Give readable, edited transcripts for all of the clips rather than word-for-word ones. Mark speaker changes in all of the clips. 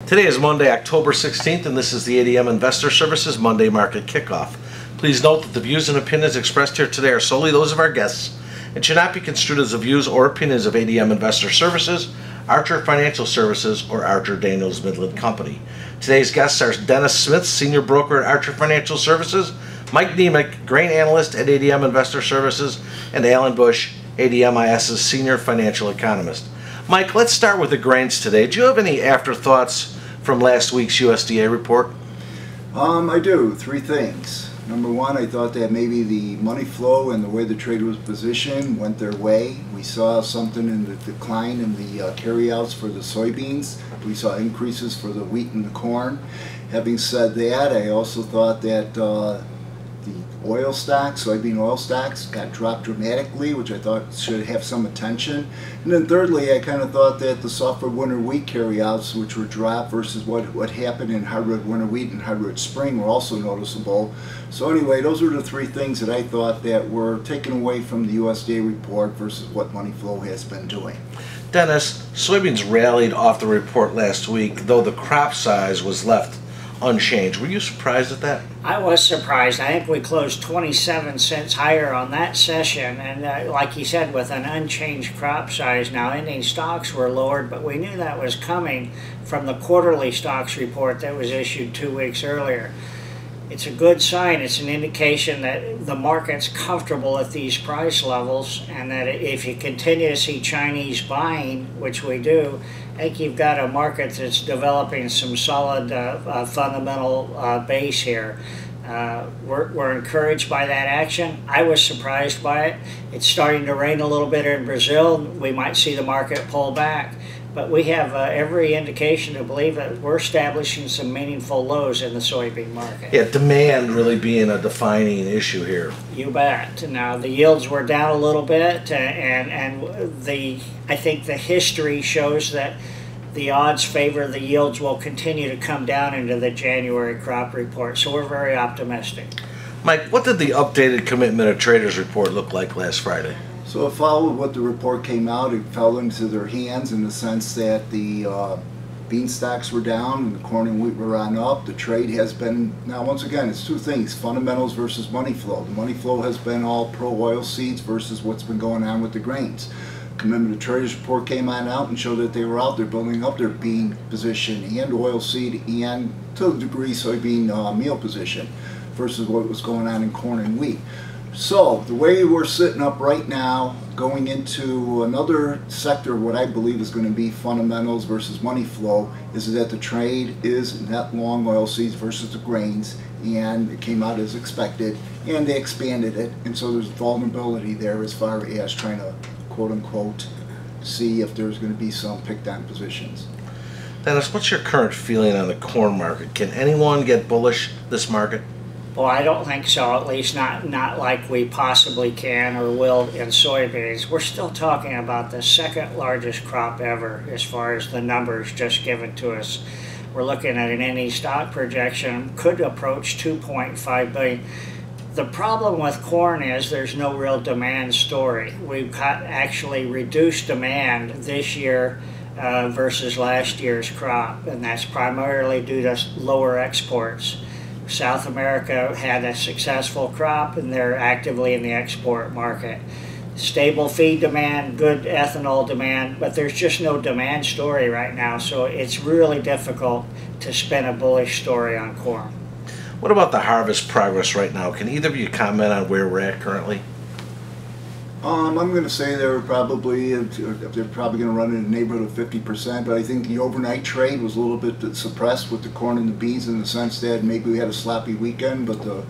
Speaker 1: Today is Monday, October 16th, and this is the ADM Investor Services Monday Market Kickoff. Please note that the views and opinions expressed here today are solely those of our guests and should not be construed as the views or opinions of ADM Investor Services, Archer Financial Services, or Archer Daniels Midland Company. Today's guests are Dennis Smith, Senior Broker at Archer Financial Services, Mike Niemiec, Grain Analyst at ADM Investor Services, and Alan Bush, ADMIS's Senior Financial Economist. Mike, let's start with the grains today. Do you have any afterthoughts from last week's USDA report?
Speaker 2: I do. Three things. Number one, I thought that maybe the money flow and the way the trade was positioned went their way. We saw something in the decline in the carryouts for the soybeans. We saw increases for the wheat and the corn. Having said that, I also thought that the oil stocks, soybean oil stocks, got dropped dramatically, which I thought should have some attention. And then thirdly, I kind of thought that the softwood winter wheat carryouts, which were dropped versus what happened in hardwood winter wheat and hardwood spring, were also noticeable. So anyway, those were the three things that I thought that were taken away from the USDA report versus what money flow has been doing.
Speaker 1: Dennis, soybeans rallied off the report last week, though the crop size was left unchanged. Were you surprised at that?
Speaker 3: I was surprised. I think we closed 27 cents higher on that session, and like you said, with an unchanged crop size. Now, ending stocks were lowered, but we knew that was coming from the quarterly stocks report that was issued 2 weeks earlier. It's a good sign. It's an indication that the market's comfortable at these price levels, and that if you continue to see Chinese buying, which we do, I think you've got a market that's developing some solid fundamental base here. We're encouraged by that action. I was surprised by it. It's starting to rain a little bit in Brazil. We might see the market pull back. But we have every indication to believe that we're establishing some meaningful lows in the soybean market.
Speaker 1: Yeah, demand really being a defining issue here.
Speaker 3: You bet. Now, the yields were down a little bit, and I think the history shows that the odds favor the yields will continue to come down into the January crop report. So we're very optimistic.
Speaker 1: Mike, what did the updated Commitment of Traders report look like last Friday?
Speaker 2: So it followed what the report came out. It fell into their hands in the sense that the bean stocks were down and the corn and wheat were on up. The trade has been, now once again, it's two things, fundamentals versus money flow. The money flow has been all pro-oil seeds versus what's been going on with the grains. Commitment of Traders report came on out and showed that they were out there building up their bean position and oil seed and to a degree soybean meal position versus what was going on in corn and wheat. So the way we're sitting up right now, going into another sector of what I believe is going to be fundamentals versus money flow, is that the trade is net long oilseeds versus the grains, and it came out as expected, and they expanded it, and so there's vulnerability there as far as trying to quote-unquote see if there's going to be some picked-on positions.
Speaker 1: Dennis, what's your current feeling on the corn market? Can anyone get bullish this market?
Speaker 3: Well, I don't think so, at least not like we possibly can or will in soybeans. We're still talking about the second largest crop ever as far as the numbers just given to us. We're looking at an ending stock projection, could approach 2.5 billion. The problem with corn is there's no real demand story. We've got actually reduced demand this year versus last year's crop, and that's primarily due to lower exports. South America had a successful crop, and they're actively in the export market. Stable feed demand, good ethanol demand, but there's just no demand story right now, so it's really difficult to spin a bullish story on corn.
Speaker 1: What about the harvest progress right now? Can either of you comment on where we're at currently?
Speaker 2: I'm going to say they're probably going to run in the neighborhood of 50%, but I think the overnight trade was a little bit suppressed with the corn and the beans in the sense that maybe we had a sloppy weekend, but the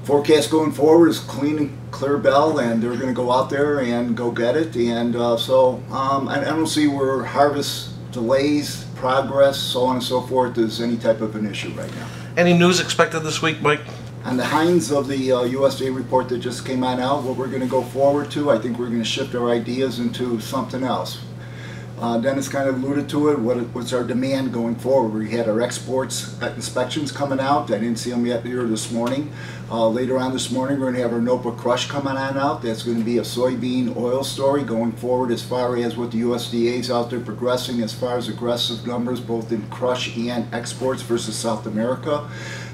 Speaker 2: forecast going forward is clean and clear bell, and they're going to go out there and go get it. And so I don't see where harvest delays, progress, so on and so forth is any type of an issue right now.
Speaker 1: Any news expected this week, Mike?
Speaker 2: On the hinds of the USDA report that just came on out, what we're going to go forward to, I think we're going to shift our ideas into something else. Dennis kind of alluded to it. What's our demand going forward? We had our exports inspections coming out. I didn't see them yet here this morning. Later on this morning, we're going to have our notebook crush coming on out. That's going to be a soybean oil story going forward as far as what the USDA is out there progressing as far as aggressive numbers both in crush and exports versus South America.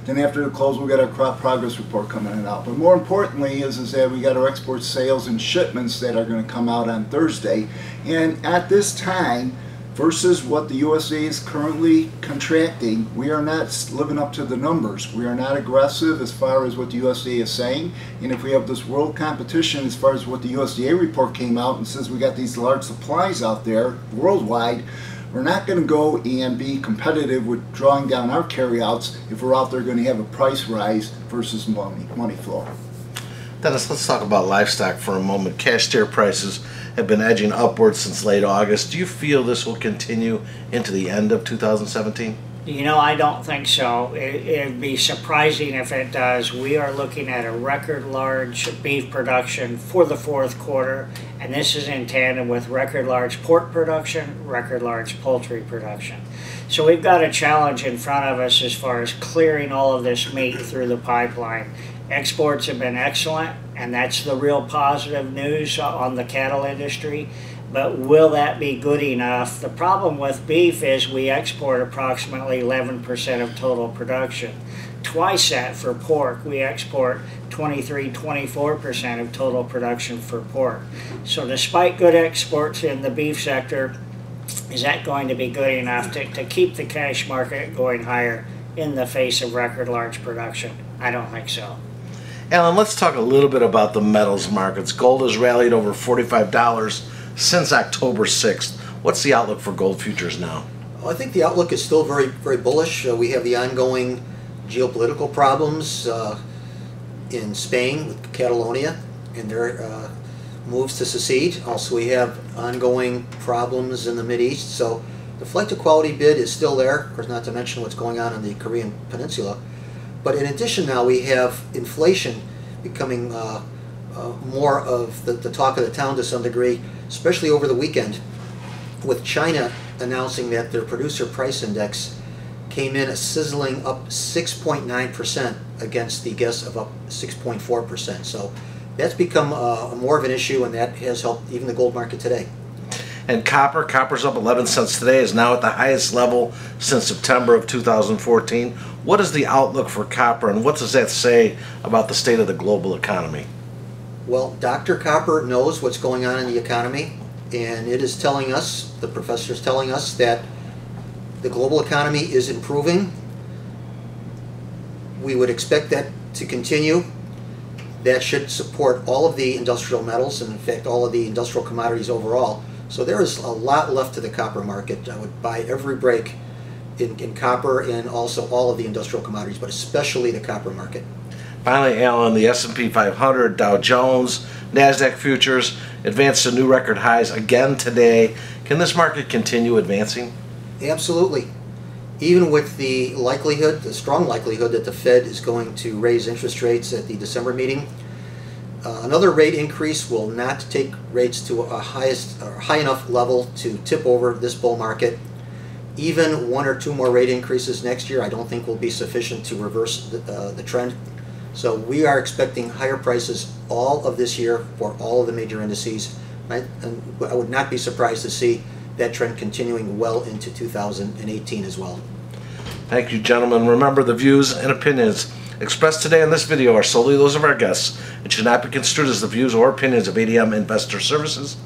Speaker 2: Then after the close, we got our crop progress report coming out. But more importantly is that we got our export sales and shipments that are going to come out on Thursday. And at this time, versus what the USDA is currently contracting, we are not living up to the numbers. We are not aggressive as far as what the USDA is saying. And if we have this world competition as far as what the USDA report came out and says we got these large supplies out there worldwide, we're not going to go and be competitive with drawing down our carryouts if we're out there going to have a price rise versus money flow.
Speaker 1: Dennis, let's talk about livestock for a moment. Cash steer prices have been edging upwards since late August. Do you feel this will continue into the end of 2017?
Speaker 3: You know, I don't think so. It'd be surprising if it does. We are looking at a record large beef production for the fourth quarter, and this is in tandem with record large pork production, record large poultry production. So we've got a challenge in front of us as far as clearing all of this meat through the pipeline. Exports have been excellent, and that's the real positive news on the cattle industry. But will that be good enough? The problem with beef is we export approximately 11% of total production. Twice that for pork. We export 23-24% of total production for pork. So despite good exports in the beef sector, is that going to be good enough to keep the cash market going higher in the face of record large production? I don't think so.
Speaker 1: Alan, let's talk a little bit about the metals markets. Gold has rallied over $45 since October 6th. What's the outlook for gold futures now?
Speaker 4: Well, I think the outlook is still very, very bullish. We have the ongoing geopolitical problems in Spain with Catalonia and their moves to secede. Also, we have ongoing problems in the Mideast. So the flight to quality bid is still there, of course, not to mention what's going on in the Korean Peninsula. But in addition now, we have inflation becoming more of the talk of the town to some degree, especially over the weekend, with China announcing that their producer price index came in a sizzling up 6.9% against the guess of up 6.4%. So that's become more of an issue, and that has helped even the gold market today.
Speaker 1: And copper's up 11 cents today, is now at the highest level since September of 2014. What is the outlook for copper, and what does that say about the state of the global economy?
Speaker 4: Well, Dr. Copper knows what's going on in the economy, and it is telling us, the professor is telling us, that the global economy is improving. We would expect that to continue. That should support all of the industrial metals, and in fact all of the industrial commodities overall. So there is a lot left to the copper market. I would buy every break in copper and also all of the industrial commodities, but especially the copper market.
Speaker 1: Finally, Alan, the S&P 500, Dow Jones, NASDAQ futures advanced to new record highs again today. Can this market continue advancing?
Speaker 4: Absolutely. Even with the likelihood, the strong likelihood that the Fed is going to raise interest rates at the December meeting, another rate increase will not take rates to a high enough level to tip over this bull market. Even one or two more rate increases next year I don't think will be sufficient to reverse the trend. So we are expecting higher prices all of this year for all of the major indices. Right? And I would not be surprised to see that trend continuing well into 2018 as well.
Speaker 1: Thank you, gentlemen. Remember, the views and opinions expressed today in this video are solely those of our guests and should not be construed as the views or opinions of ADM Investor Services,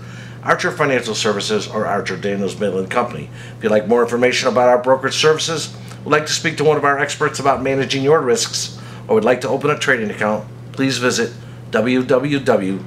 Speaker 1: Archer Financial Services, or Archer Daniels Midland Company. If you'd like more information about our brokerage services, would like to speak to one of our experts about managing your risks, or would like to open a trading account, please visit www.admis.com.